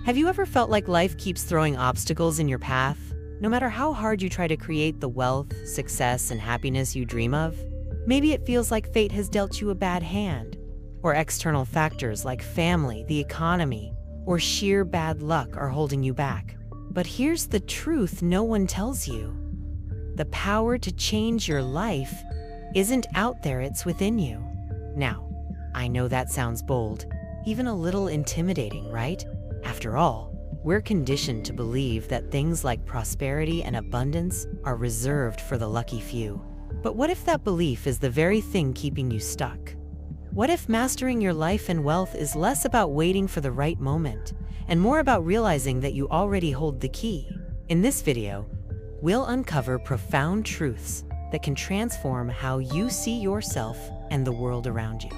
Have you ever felt like life keeps throwing obstacles in your path? No matter how hard you try to create the wealth, success, and happiness you dream of? Maybe it feels like fate has dealt you a bad hand, or external factors like family, the economy, or sheer bad luck are holding you back. But here's the truth no one tells you. The power to change your life isn't out there, it's within you. Now, I know that sounds bold, even a little intimidating, right? After all, we're conditioned to believe that things like prosperity and abundance are reserved for the lucky few. But what if that belief is the very thing keeping you stuck? What if mastering your life and wealth is less about waiting for the right moment and more about realizing that you already hold the key? In this video, we'll uncover profound truths that can transform how you see yourself and the world around you.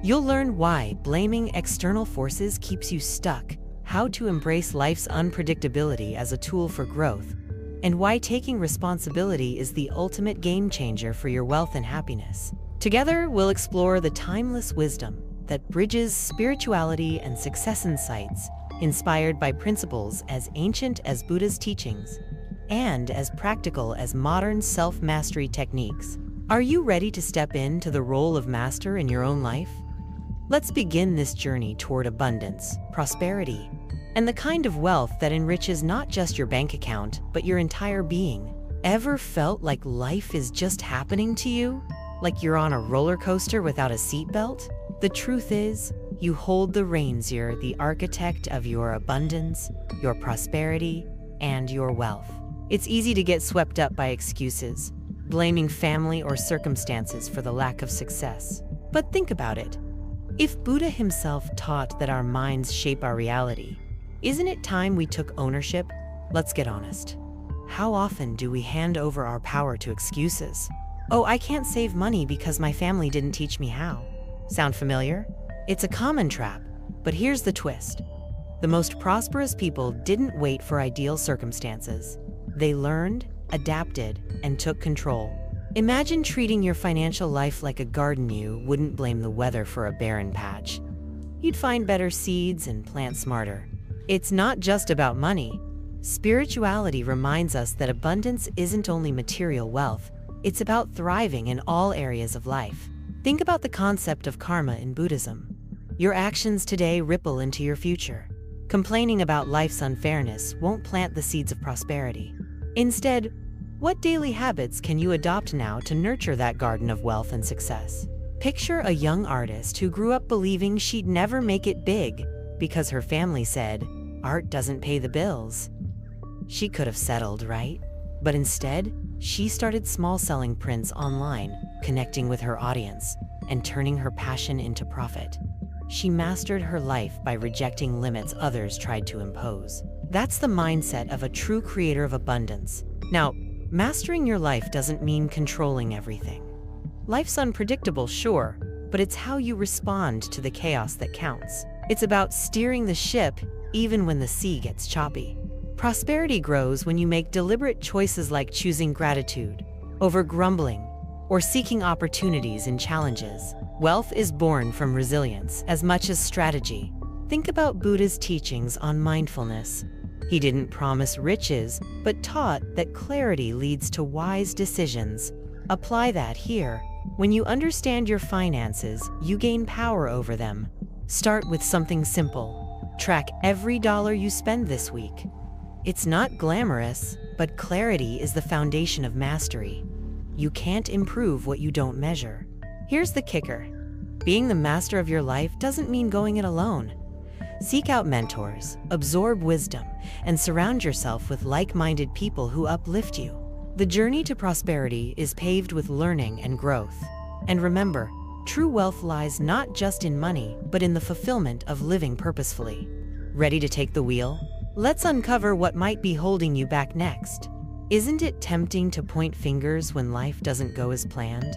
You'll learn why blaming external forces keeps you stuck, how to embrace life's unpredictability as a tool for growth, and why taking responsibility is the ultimate game changer for your wealth and happiness. Together, we'll explore the timeless wisdom that bridges spirituality and success insights, inspired by principles as ancient as Buddha's teachings and as practical as modern self-mastery techniques. Are you ready to step into the role of master in your own life? Let's begin this journey toward abundance, prosperity, and the kind of wealth that enriches not just your bank account, but your entire being. Ever felt like life is just happening to you? Like you're on a roller coaster without a seatbelt? The truth is, you hold the reins. You're the architect of your abundance, your prosperity, and your wealth. It's easy to get swept up by excuses, blaming family or circumstances for the lack of success. But think about it. If Buddha himself taught that our minds shape our reality, isn't it time we took ownership? Let's get honest. How often do we hand over our power to excuses? Oh, I can't save money because my family didn't teach me how. Sound familiar? It's a common trap, but here's the twist. The most prosperous people didn't wait for ideal circumstances. They learned, adapted, and took control. Imagine treating your financial life like a garden. You wouldn't blame the weather for a barren patch. You'd find better seeds and plant smarter. It's not just about money. Spirituality reminds us that abundance isn't only material wealth, it's about thriving in all areas of life. Think about the concept of karma in Buddhism. Your actions today ripple into your future. Complaining about life's unfairness won't plant the seeds of prosperity. Instead, what daily habits can you adopt now to nurture that garden of wealth and success? Picture a young artist who grew up believing she'd never make it big because her family said, "Art doesn't pay the bills." She could have settled, right? But instead, she started small selling prints online, connecting with her audience, and turning her passion into profit. She mastered her life by rejecting limits others tried to impose. That's the mindset of a true creator of abundance. Now, mastering your life doesn't mean controlling everything. Life's unpredictable, sure, but it's how you respond to the chaos that counts. It's about steering the ship even when the sea gets choppy. Prosperity grows when you make deliberate choices like choosing gratitude over grumbling or seeking opportunities in challenges. Wealth is born from resilience as much as strategy. Think about Buddha's teachings on mindfulness. He didn't promise riches, but taught that clarity leads to wise decisions. Apply that here. When you understand your finances, you gain power over them. Start with something simple. Track every dollar you spend this week. It's not glamorous, but clarity is the foundation of mastery. You can't improve what you don't measure. Here's the kicker. Being the master of your life doesn't mean going it alone. Seek out mentors, absorb wisdom, and surround yourself with like-minded people who uplift you. The journey to prosperity is paved with learning and growth. And remember, true wealth lies not just in money, but in the fulfillment of living purposefully. Ready to take the wheel? Let's uncover what might be holding you back next. Isn't it tempting to point fingers when life doesn't go as planned?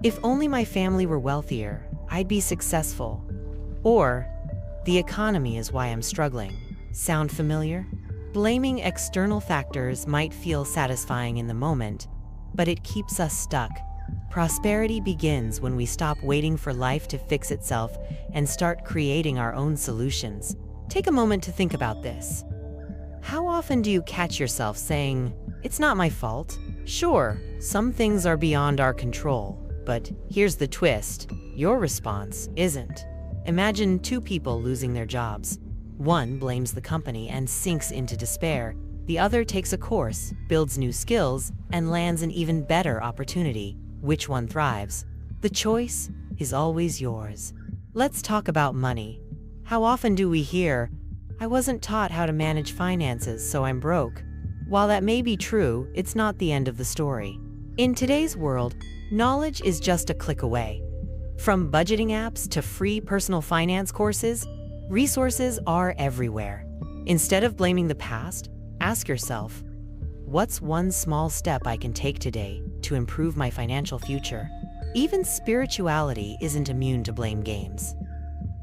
If only my family were wealthier, I'd be successful. Or, the economy is why I'm struggling. Sound familiar? Blaming external factors might feel satisfying in the moment, but it keeps us stuck. Prosperity begins when we stop waiting for life to fix itself and start creating our own solutions. Take a moment to think about this. How often do you catch yourself saying, "It's not my fault"? Sure, some things are beyond our control, but here's the twist. Your response isn't. Imagine two people losing their jobs. One blames the company and sinks into despair. The other takes a course, builds new skills, and lands an even better opportunity. Which one thrives? The choice is always yours. Let's talk about money. How often do we hear, "I wasn't taught how to manage finances, so I'm broke"? While that may be true, it's not the end of the story. In today's world, knowledge is just a click away. From budgeting apps to free personal finance courses, resources are everywhere. Instead of blaming the past, ask yourself, what's one small step I can take today to improve my financial future? Even spirituality isn't immune to blame games.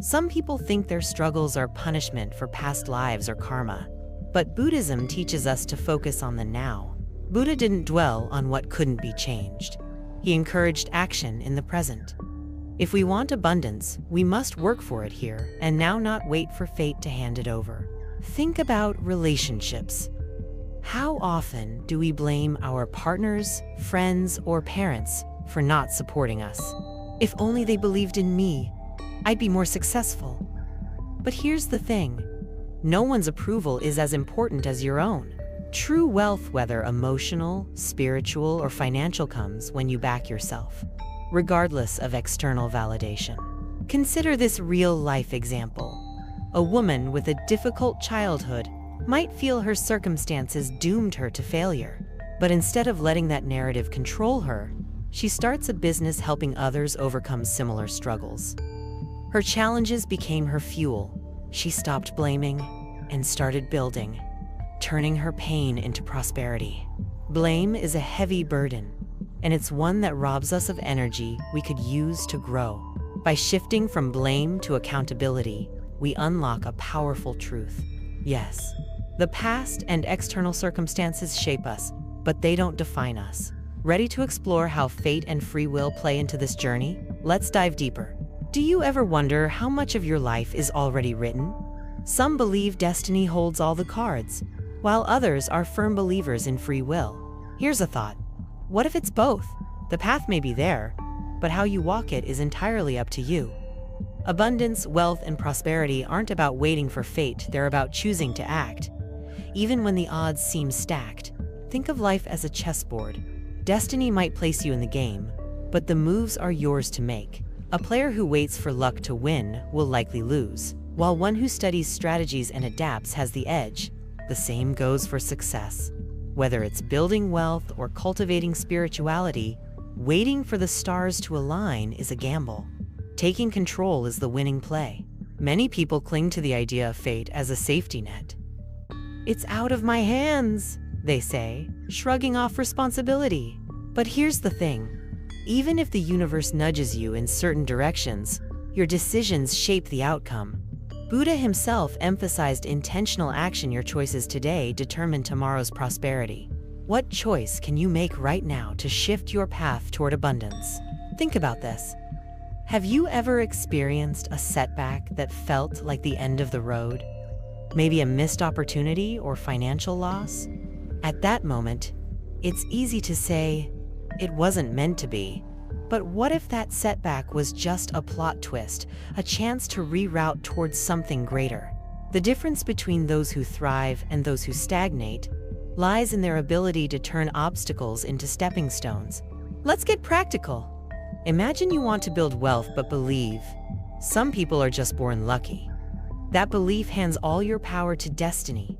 Some people think their struggles are punishment for past lives or karma. But Buddhism teaches us to focus on the now. Buddha didn't dwell on what couldn't be changed. He encouraged action in the present. If we want abundance, we must work for it here and now, not wait for fate to hand it over. Think about relationships. How often do we blame our partners, friends, or parents for not supporting us? If only they believed in me, I'd be more successful. But here's the thing. No one's approval is as important as your own. True wealth, whether emotional, spiritual, or financial, comes when you back yourself, regardless of external validation. Consider this real-life example. A woman with a difficult childhood might feel her circumstances doomed her to failure. But instead of letting that narrative control her, she starts a business helping others overcome similar struggles. Her challenges became her fuel. She stopped blaming and started building, turning her pain into prosperity. Blame is a heavy burden, and it's one that robs us of energy we could use to grow. By shifting from blame to accountability, we unlock a powerful truth. Yes, the past and external circumstances shape us, but they don't define us. Ready to explore how fate and free will play into this journey? Let's dive deeper. Do you ever wonder how much of your life is already written? Some believe destiny holds all the cards, while others are firm believers in free will. Here's a thought. What if it's both? The path may be there, but how you walk it is entirely up to you. Abundance, wealth, and prosperity aren't about waiting for fate, they're about choosing to act. Even when the odds seem stacked, think of life as a chessboard. Destiny might place you in the game, but the moves are yours to make. A player who waits for luck to win will likely lose, while one who studies strategies and adapts has the edge. The same goes for success. Whether it's building wealth or cultivating spirituality, waiting for the stars to align is a gamble. Taking control is the winning play. Many people cling to the idea of fate as a safety net. "It's out of my hands," they say, shrugging off responsibility. But here's the thing. Even if the universe nudges you in certain directions, your decisions shape the outcome. Buddha himself emphasized intentional action. Your choices today determine tomorrow's prosperity. What choice can you make right now to shift your path toward abundance? Think about this. Have you ever experienced a setback that felt like the end of the road? Maybe a missed opportunity or financial loss? At that moment, it's easy to say, "It wasn't meant to be." But what if that setback was just a plot twist, a chance to reroute towards something greater? The difference between those who thrive and those who stagnate lies in their ability to turn obstacles into stepping stones. Let's get practical. Imagine you want to build wealth but believe some people are just born lucky. That belief hands all your power to destiny.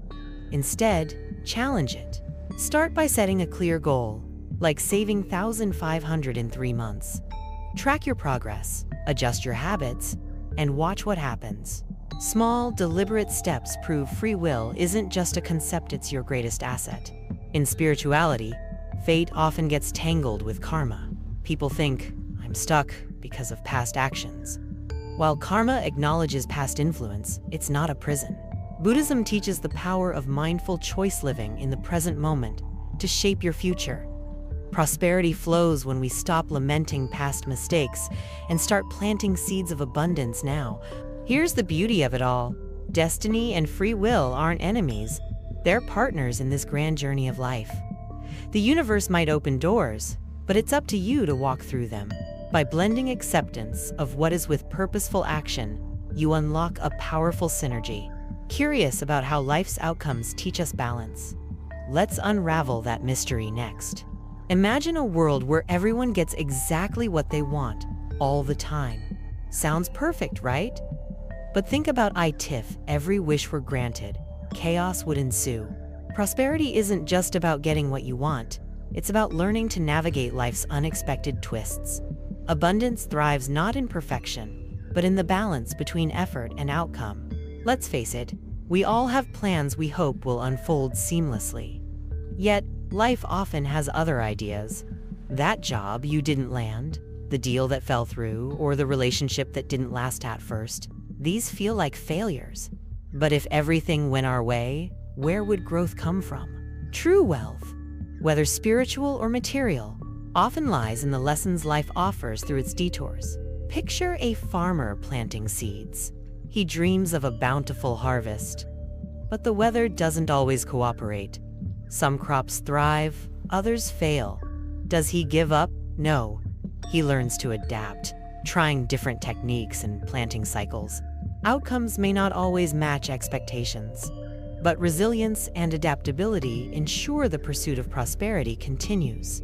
Instead, challenge it. Start by setting a clear goal, like saving $1,500 in 3 months. Track your progress, adjust your habits, and watch what happens. Small, deliberate steps prove free will isn't just a concept, it's your greatest asset. In spirituality, fate often gets tangled with karma. People think, "I'm stuck because of past actions." While karma acknowledges past influence, it's not a prison. Buddhism teaches the power of mindful choice, living in the present moment to shape your future. Prosperity flows when we stop lamenting past mistakes and start planting seeds of abundance now. Here's the beauty of it all. Destiny and free will aren't enemies, they're partners in this grand journey of life. The universe might open doors, but it's up to you to walk through them. By blending acceptance of what is with purposeful action, you unlock a powerful synergy. Curious about how life's outcomes teach us balance? Let's unravel that mystery next. Imagine a world where everyone gets exactly what they want, all the time. Sounds perfect, right? But think about if every wish were granted, chaos would ensue. Prosperity isn't just about getting what you want, it's about learning to navigate life's unexpected twists. Abundance thrives not in perfection, but in the balance between effort and outcome. Let's face it, we all have plans we hope will unfold seamlessly. Yet, life often has other ideas. That job you didn't land, the deal that fell through, or the relationship that didn't last at first. These feel like failures. But if everything went our way, where would growth come from? True wealth, whether spiritual or material, often lies in the lessons life offers through its detours. Picture a farmer planting seeds. He dreams of a bountiful harvest. But the weather doesn't always cooperate. Some crops thrive, others fail. Does he give up? No. He learns to adapt, trying different techniques and planting cycles. Outcomes may not always match expectations, but resilience and adaptability ensure the pursuit of prosperity continues.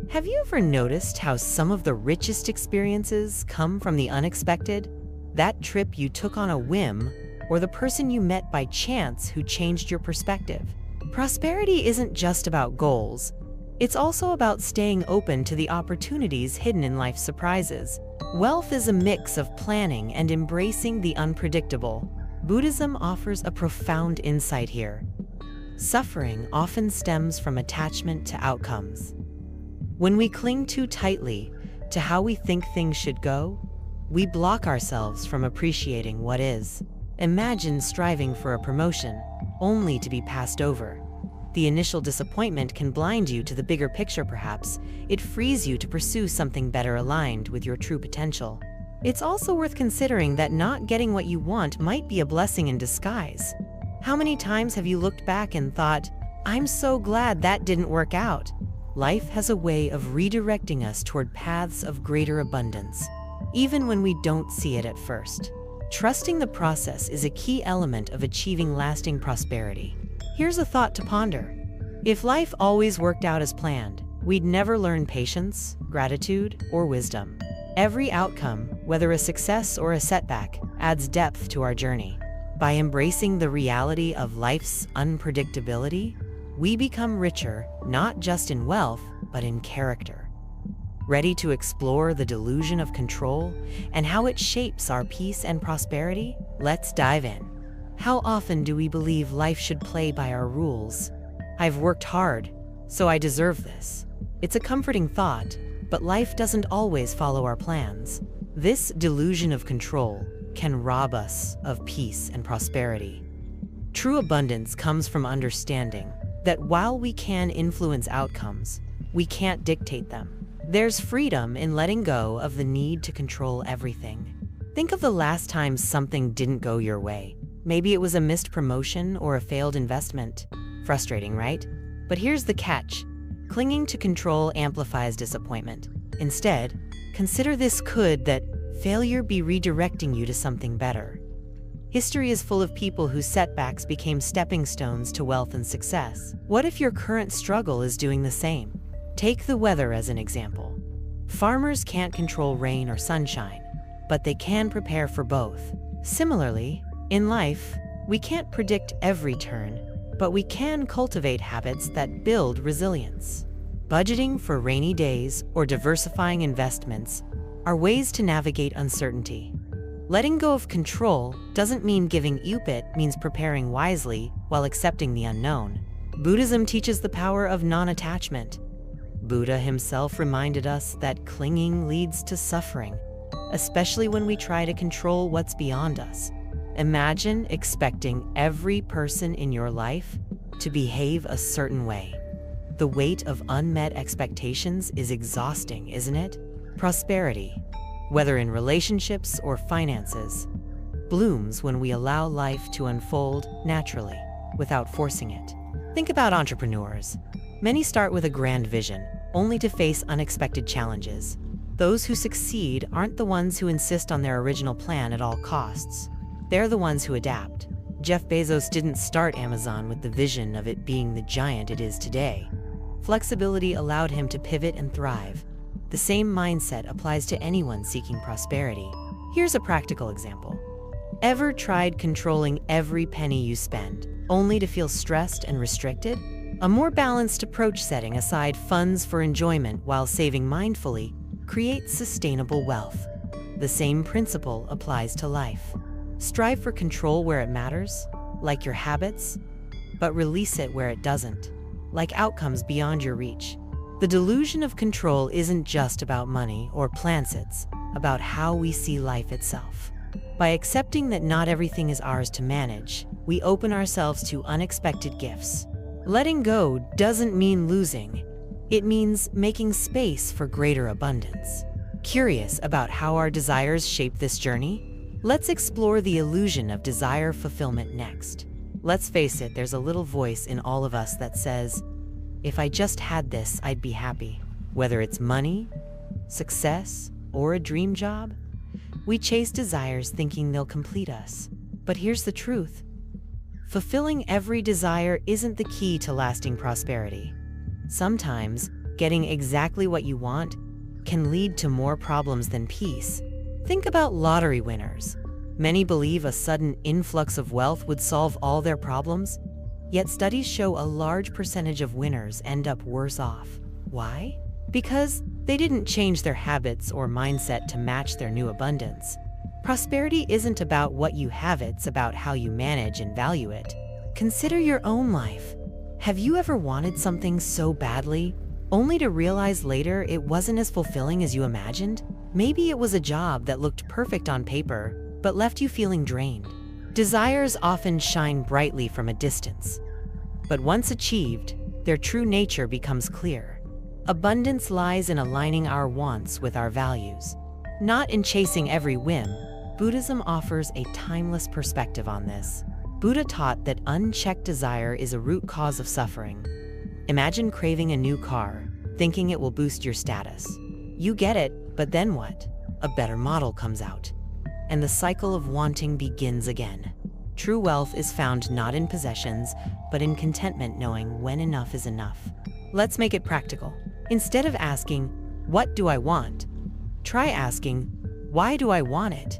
Have you ever noticed how some of the richest experiences come from the unexpected? That trip you took on a whim, or the person you met by chance who changed your perspective. Prosperity isn't just about goals. It's also about staying open to the opportunities hidden in life's surprises. Wealth is a mix of planning and embracing the unpredictable. Buddhism offers a profound insight here. Suffering often stems from attachment to outcomes. When we cling too tightly to how we think things should go, we block ourselves from appreciating what is. Imagine striving for a promotion, only to be passed over. The initial disappointment can blind you to the bigger picture perhaps. It frees you to pursue something better aligned with your true potential. It's also worth considering that not getting what you want might be a blessing in disguise. How many times have you looked back and thought, "I'm so glad that didn't work out"? Life has a way of redirecting us toward paths of greater abundance, even when we don't see it at first. Trusting the process is a key element of achieving lasting prosperity. Here's a thought to ponder. If life always worked out as planned, we'd never learn patience, gratitude, or wisdom. Every outcome, whether a success or a setback, adds depth to our journey. By embracing the reality of life's unpredictability, we become richer, not just in wealth, but in character. Ready to explore the delusion of control and how it shapes our peace and prosperity? Let's dive in. How often do we believe life should play by our rules? I've worked hard, so I deserve this. It's a comforting thought, but life doesn't always follow our plans. This delusion of control can rob us of peace and prosperity. True abundance comes from understanding that while we can influence outcomes, we can't dictate them. There's freedom in letting go of the need to control everything. Think of the last time something didn't go your way. Maybe it was a missed promotion or a failed investment. Frustrating, right? But here's the catch. Clinging to control amplifies disappointment. Instead, consider this: could that failure be redirecting you to something better? History is full of people whose setbacks became stepping stones to wealth and success. What if your current struggle is doing the same? Take the weather as an example. Farmers can't control rain or sunshine, but they can prepare for both. Similarly, in life, we can't predict every turn, but we can cultivate habits that build resilience. Budgeting for rainy days or diversifying investments are ways to navigate uncertainty. Letting go of control doesn't mean giving up, it means preparing wisely while accepting the unknown. Buddhism teaches the power of non-attachment. Buddha himself reminded us that clinging leads to suffering, especially when we try to control what's beyond us. Imagine expecting every person in your life to behave a certain way. The weight of unmet expectations is exhausting, isn't it? Prosperity, whether in relationships or finances, blooms when we allow life to unfold naturally, without forcing it. Think about entrepreneurs. Many start with a grand vision, only to face unexpected challenges. Those who succeed aren't the ones who insist on their original plan at all costs. They're the ones who adapt. Jeff Bezos didn't start Amazon with the vision of it being the giant it is today. Flexibility allowed him to pivot and thrive. The same mindset applies to anyone seeking prosperity. Here's a practical example. Ever tried controlling every penny you spend, only to feel stressed and restricted? A more balanced approach, setting aside funds for enjoyment while saving mindfully, creates sustainable wealth. The same principle applies to life. Strive for control where it matters, like your habits, but release it where it doesn't, like outcomes beyond your reach. The delusion of control isn't just about money or plans, it's about how we see life itself. By accepting that not everything is ours to manage, we open ourselves to unexpected gifts. Letting go doesn't mean losing. It means making space for greater abundance. Curious about how our desires shape this journey? Let's explore the illusion of desire fulfillment next. Let's face it, there's a little voice in all of us that says, if I just had this, I'd be happy. Whether it's money, success, or a dream job, we chase desires thinking they'll complete us. But here's the truth. Fulfilling every desire isn't the key to lasting prosperity. Sometimes, getting exactly what you want can lead to more problems than peace. Think about lottery winners. Many believe a sudden influx of wealth would solve all their problems, yet studies show a large percentage of winners end up worse off. Why? Because they didn't change their habits or mindset to match their new abundance. Prosperity isn't about what you have, it's about how you manage and value it. Consider your own life. Have you ever wanted something so badly, only to realize later it wasn't as fulfilling as you imagined? Maybe it was a job that looked perfect on paper, but left you feeling drained. Desires often shine brightly from a distance, but once achieved, their true nature becomes clear. Abundance lies in aligning our wants with our values, not in chasing every whim. Buddhism offers a timeless perspective on this. Buddha taught that unchecked desire is a root cause of suffering. Imagine craving a new car, thinking it will boost your status. You get it, but then what? A better model comes out, and the cycle of wanting begins again. True wealth is found not in possessions, but in contentment, knowing when enough is enough. Let's make it practical. Instead of asking, "What do I want?" try asking, "Why do I want it?"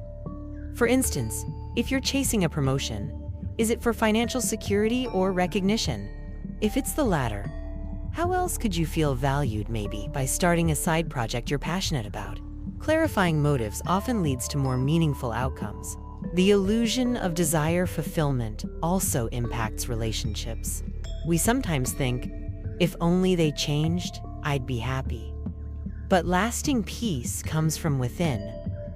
For instance, if you're chasing a promotion, is it for financial security or recognition? If it's the latter, how else could you feel valued? Maybe by starting a side project you're passionate about. Clarifying motives often leads to more meaningful outcomes. The illusion of desire fulfillment also impacts relationships. We sometimes think, if only they changed, I'd be happy. But lasting peace comes from within,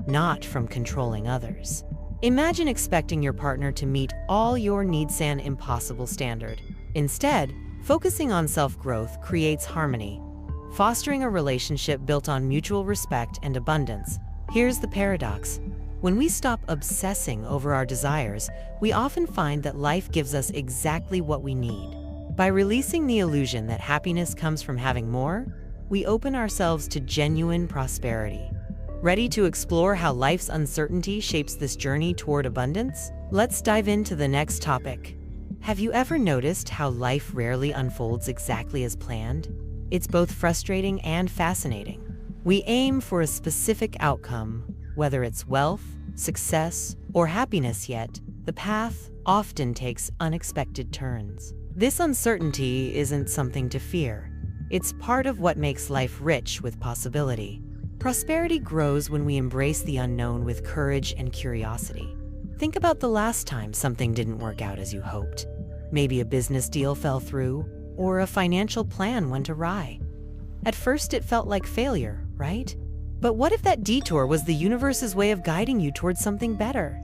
not from controlling others. Imagine expecting your partner to meet all your needs, an impossible standard. Instead, focusing on self-growth creates harmony, fostering a relationship built on mutual respect and abundance. Here's the paradox. When we stop obsessing over our desires, we often find that life gives us exactly what we need. By releasing the illusion that happiness comes from having more, we open ourselves to genuine prosperity. Ready to explore how life's uncertainty shapes this journey toward abundance? Let's dive into the next topic. Have you ever noticed how life rarely unfolds exactly as planned? It's both frustrating and fascinating. We aim for a specific outcome, whether it's wealth, success, or happiness, yet the path often takes unexpected turns. This uncertainty isn't something to fear. It's part of what makes life rich with possibility. Prosperity grows when we embrace the unknown with courage and curiosity. Think about the last time something didn't work out as you hoped. Maybe a business deal fell through, or a financial plan went awry. At first it felt like failure, right? But what if that detour was the universe's way of guiding you towards something better?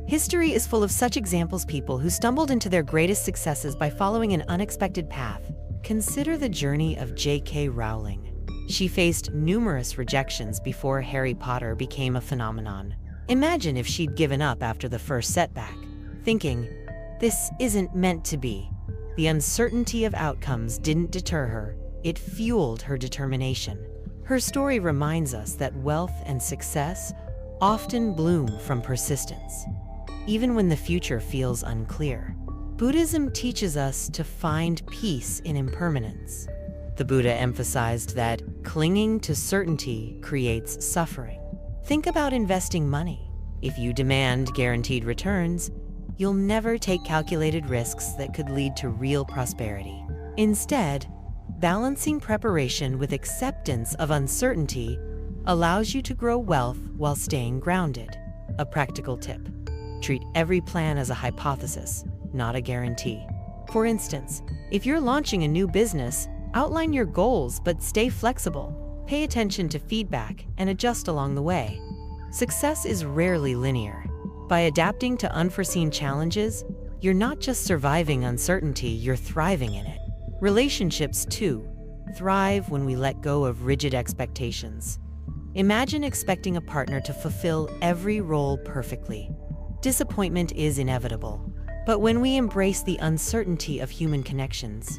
History is full of such examples, people who stumbled into their greatest successes by following an unexpected path. Consider the journey of J.K. Rowling. She faced numerous rejections before Harry Potter became a phenomenon. Imagine if she'd given up after the first setback, thinking, "This isn't meant to be." The uncertainty of outcomes didn't deter her, it fueled her determination. Her story reminds us that wealth and success often bloom from persistence, even when the future feels unclear. Buddhism teaches us to find peace in impermanence. The Buddha emphasized that clinging to certainty creates suffering. Think about investing money. If you demand guaranteed returns, you'll never take calculated risks that could lead to real prosperity. Instead, balancing preparation with acceptance of uncertainty allows you to grow wealth while staying grounded. A practical tip: treat every plan as a hypothesis, not a guarantee. For instance, if you're launching a new business, outline your goals but stay flexible. Pay attention to feedback and adjust along the way. Success is rarely linear. By adapting to unforeseen challenges, you're not just surviving uncertainty, you're thriving in it. Relationships, too, thrive when we let go of rigid expectations. Imagine expecting a partner to fulfill every role perfectly. Disappointment is inevitable, but when we embrace the uncertainty of human connections,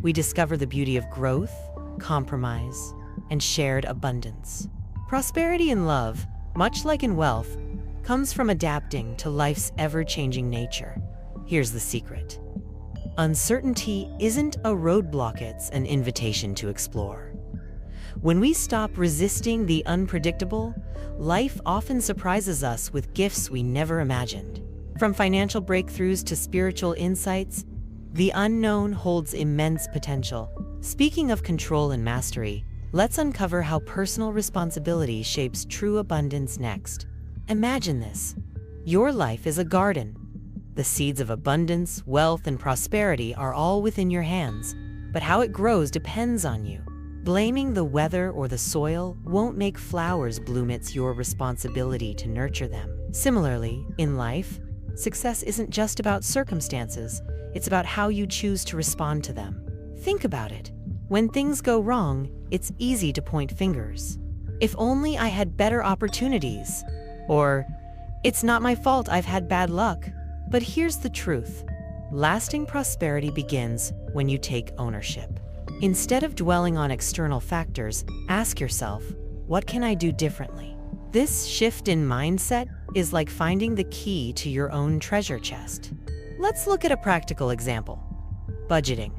we discover the beauty of growth, compromise, and shared abundance. Prosperity in love, much like in wealth, comes from adapting to life's ever-changing nature. Here's the secret: uncertainty isn't a roadblock, it's an invitation to explore. When we stop resisting the unpredictable, life often surprises us with gifts we never imagined. From financial breakthroughs to spiritual insights, the unknown holds immense potential. Speaking of control and mastery, let's uncover how personal responsibility shapes true abundance next. Imagine this: your life is a garden. The seeds of abundance, wealth, and prosperity are all within your hands, but how it grows depends on you. Blaming the weather or the soil won't make flowers bloom. It's your responsibility to nurture them. Similarly, in life, success isn't just about circumstances, it's about how you choose to respond to them. Think about it. When things go wrong, it's easy to point fingers. If only I had better opportunities. Or, it's not my fault, I've had bad luck. But here's the truth: lasting prosperity begins when you take ownership. Instead of dwelling on external factors, ask yourself, what can I do differently? This shift in mindset is like finding the key to your own treasure chest. Let's look at a practical example: budgeting.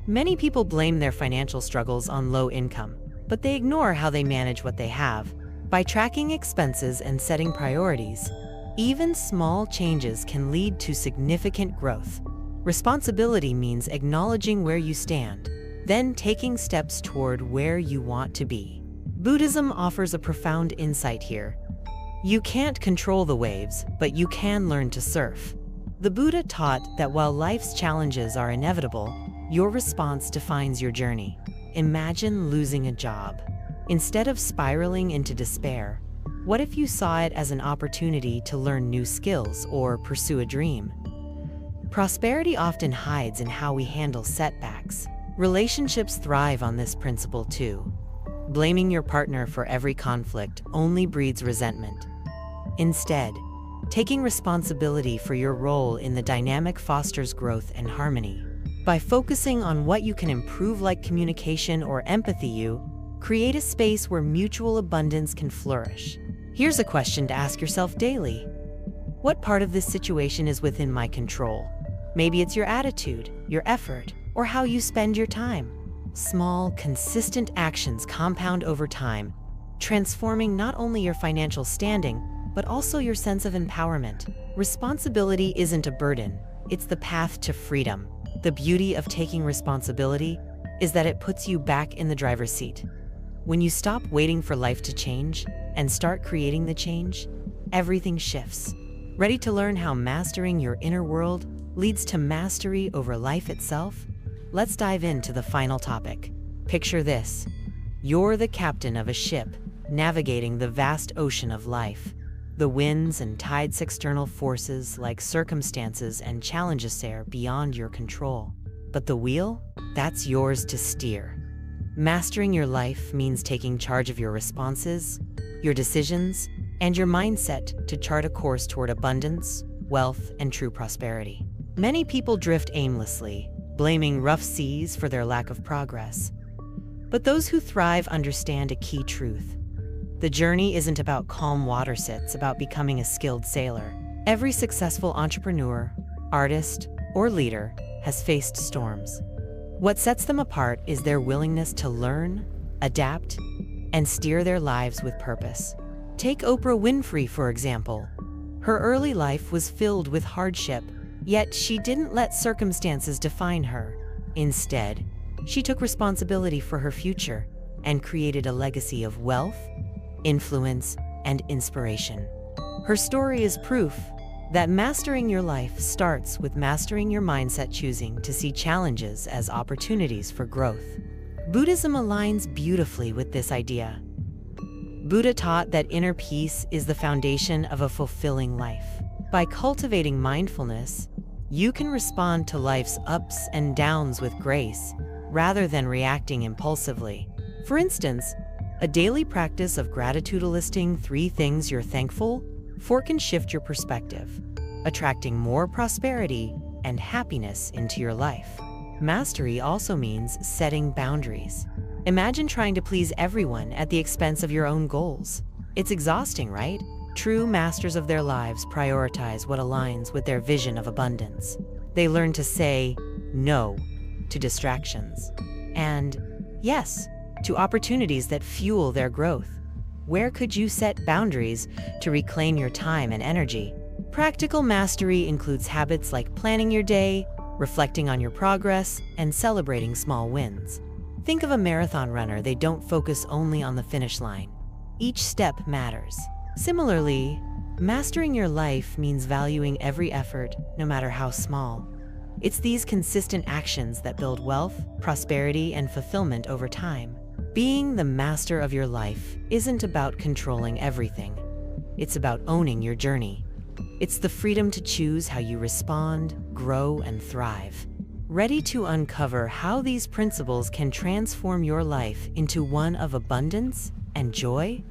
Many people blame their financial struggles on low income, but they ignore how they manage what they have. By tracking expenses and setting priorities, even small changes can lead to significant growth. Responsibility means acknowledging where you stand, then taking steps toward where you want to be. Buddhism offers a profound insight here. You can't control the waves, but you can learn to surf. The Buddha taught that while life's challenges are inevitable, your response defines your journey. Imagine losing a job. Instead of spiraling into despair, what if you saw it as an opportunity to learn new skills or pursue a dream? Prosperity often hides in how we handle setbacks. Relationships thrive on this principle too. Blaming your partner for every conflict only breeds resentment. Instead, taking responsibility for your role in the dynamic fosters growth and harmony. By focusing on what you can improve, like communication or empathy, you create a space where mutual abundance can flourish. Here's a question to ask yourself daily: what part of this situation is within my control? Maybe it's your attitude, your effort, or how you spend your time. Small, consistent actions compound over time, transforming not only your financial standing, but also your sense of empowerment. Responsibility isn't a burden, it's the path to freedom. The beauty of taking responsibility is that it puts you back in the driver's seat. When you stop waiting for life to change and start creating the change, everything shifts. Ready to learn how mastering your inner world leads to mastery over life itself? Let's dive into the final topic. Picture this: you're the captain of a ship navigating the vast ocean of life. The winds and tides, external forces like circumstances and challenges, are beyond your control. But the wheel? That's yours to steer. Mastering your life means taking charge of your responses, your decisions, and your mindset to chart a course toward abundance, wealth, and true prosperity. Many people drift aimlessly, blaming rough seas for their lack of progress. But those who thrive understand a key truth. The journey isn't about calm watersits, it's about becoming a skilled sailor. Every successful entrepreneur, artist, or leader has faced storms. What sets them apart is their willingness to learn, adapt, and steer their lives with purpose. Take Oprah Winfrey, for example. Her early life was filled with hardship, yet she didn't let circumstances define her. Instead, she took responsibility for her future and created a legacy of wealth, influence, and inspiration. Her story is proof that mastering your life starts with mastering your mindset, choosing to see challenges as opportunities for growth. Buddhism aligns beautifully with this idea. Buddha taught that inner peace is the foundation of a fulfilling life. By cultivating mindfulness, you can respond to life's ups and downs with grace, rather than reacting impulsively. For instance, a daily practice of gratitude, listing 3 things you're thankful for, can shift your perspective, attracting more prosperity and happiness into your life. Mastery also means setting boundaries. Imagine trying to please everyone at the expense of your own goals. It's exhausting, right? True masters of their lives prioritize what aligns with their vision of abundance. They learn to say no to distractions and yes to opportunities that fuel their growth. Where could you set boundaries to reclaim your time and energy? Practical mastery includes habits like planning your day, reflecting on your progress, and celebrating small wins. Think of a marathon runner. They don't focus only on the finish line. Each step matters. Similarly, mastering your life means valuing every effort, no matter how small. It's these consistent actions that build wealth, prosperity, and fulfillment over time. Being the master of your life isn't about controlling everything. It's about owning your journey. It's the freedom to choose how you respond, grow, and thrive. Ready to uncover how these principles can transform your life into one of abundance and joy?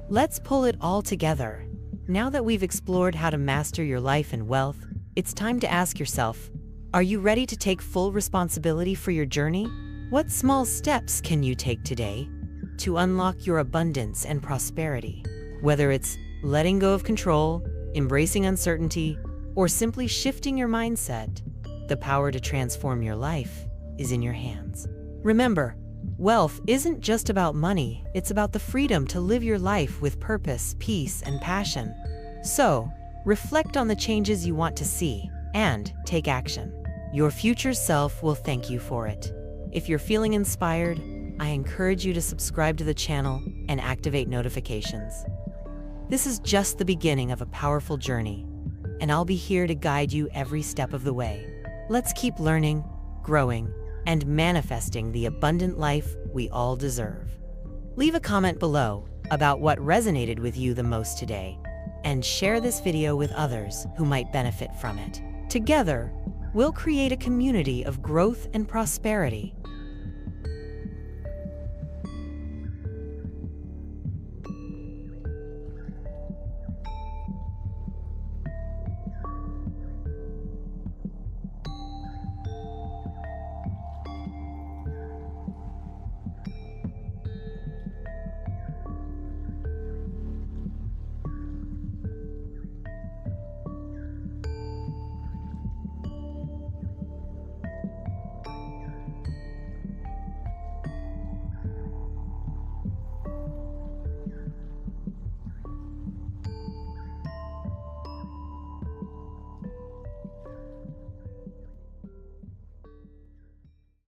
Let's pull it all together. Now that we've explored how to master your life and wealth, it's time to ask yourself, are you ready to take full responsibility for your journey? What small steps can you take today to unlock your abundance and prosperity? Whether it's letting go of control, embracing uncertainty, or simply shifting your mindset, the power to transform your life is in your hands. Remember, wealth isn't just about money, it's about the freedom to live your life with purpose, peace, and passion. So, reflect on the changes you want to see and take action. Your future self will thank you for it. If you're feeling inspired, I encourage you to subscribe to the channel and activate notifications. This is just the beginning of a powerful journey, and I'll be here to guide you every step of the way. Let's keep learning, growing, and manifesting the abundant life we all deserve. Leave a comment below about what resonated with you the most today, and share this video with others who might benefit from it. Together, we'll create a community of growth and prosperity.